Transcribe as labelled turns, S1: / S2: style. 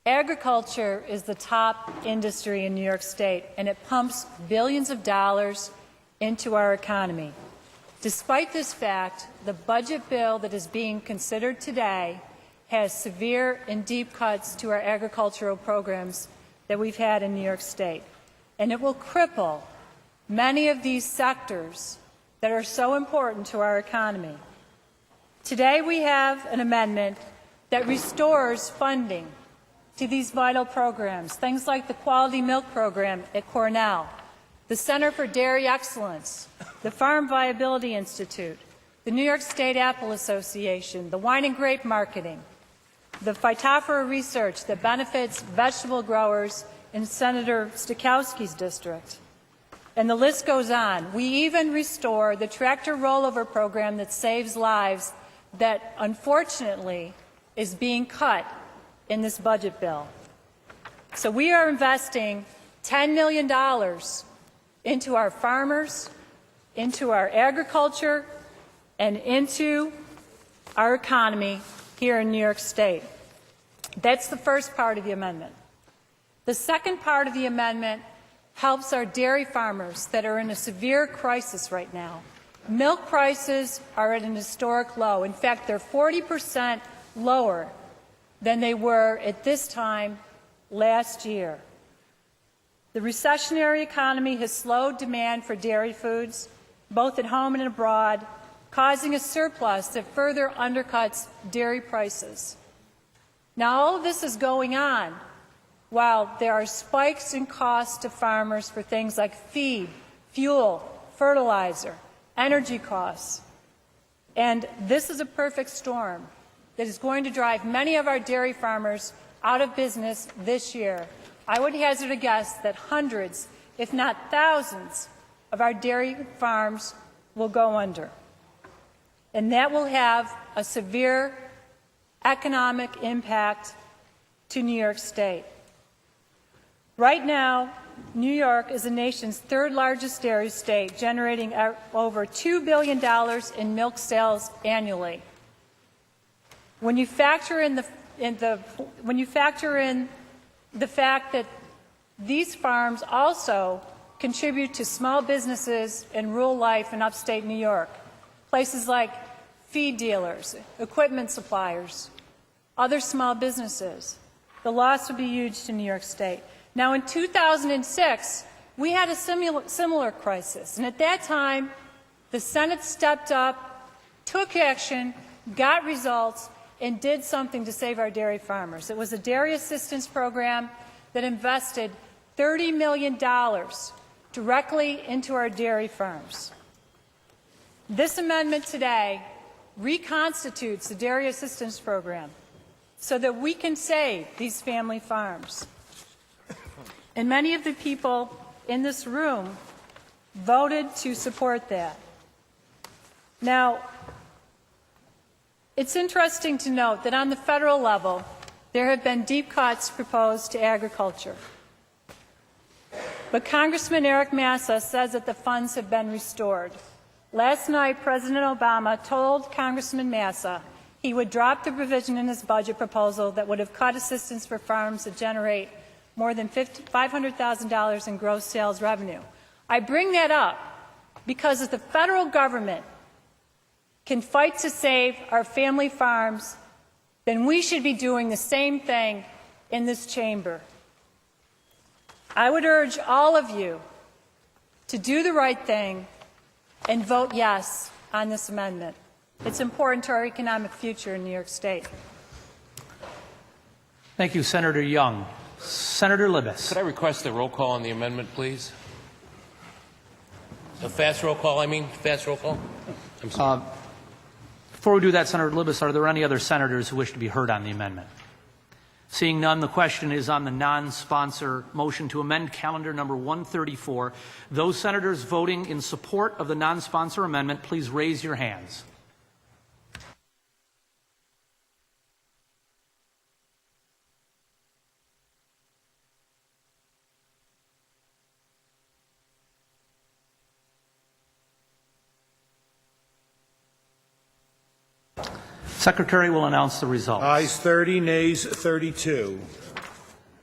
S1: Agriculture is the top industry in New York State, and it pumps billions of dollars into our economy. Despite this fact, the budget bill that is being considered today has severe and deep cuts to our agricultural programs that we've had in New York State. And it will cripple many of these sectors that are so important to our economy. Today we have an amendment that restores funding to these vital programs, things like the Quality Milk Program at Cornell, the Center for Dairy Excellence, the Farm Viability Institute, the New York State Apple Association, the Wine and Grape Marketing, the Phytophthora research that benefits vegetable growers in Senator Stokowski's district. And the list goes on. We even restore the tractor rollover program that saves lives that, unfortunately, is being cut in this budget bill. So we are investing $10 million into our farmers, into our agriculture, and into our economy here in New York State. That's the first part of the amendment. The second part of the amendment helps our dairy farmers that are in a severe crisis right now. Milk prices are at an historic low. In fact, they're 40% lower than they were at this time last year. The recessionary economy has slowed demand for dairy foods, both at home and abroad, causing a surplus that further undercuts dairy prices. Now, all of this is going on while there are spikes in costs to farmers for things like feed, fuel, fertilizer, energy costs. And this is a perfect storm that is going to drive many of our dairy farmers out of business this year. I would hazard a guess that hundreds, if not thousands, of our dairy farms will go under. And that will have a severe economic impact to New York State. Right now, New York is the nation's third largest dairy state, generating over $2 billion in milk sales annually. When you factor in the fact that these farms also contribute to small businesses and rural life in upstate New York, places like feed dealers, equipment suppliers, other small businesses, the loss would be huge to New York State. Now, in 2006, we had a similar crisis, and at that time, the Senate stepped up, took action, got results, and did something to save our dairy farmers. It was a dairy assistance program that invested $30 million directly into our dairy farms. This amendment today reconstitutes the dairy assistance program so that we can save these family farms. And many of the people in this room voted to support that. Now, it's interesting to note that on the federal level, there have been deep cuts proposed to agriculture. But Congressman Eric Massa says that the funds have been restored. Last night, President Obama told Congressman Massa he would drop the provision in his budget proposal that would have cut assistance for farms that generate more than $500,000 in gross sales revenue. I bring that up because if the federal government can fight to save our family farms, then we should be doing the same thing in this chamber. I would urge all of you to do the right thing and vote yes on this amendment. It's important to our economic future in New York State.
S2: Thank you, Senator Young. Senator Libous.
S3: Could I request a roll call on the amendment, please? A fast roll call, fast roll call? I'm sorry.
S2: Before we do that, Senator Libous, are there any other senators who wish to be heard on the amendment? Seeing none, the question is on the non-sponsor motion to amend calendar number 134. Those senators voting in support of the non-sponsor amendment, please raise your hands. Secretary will announce the results.
S4: Ayes 30, nays 32.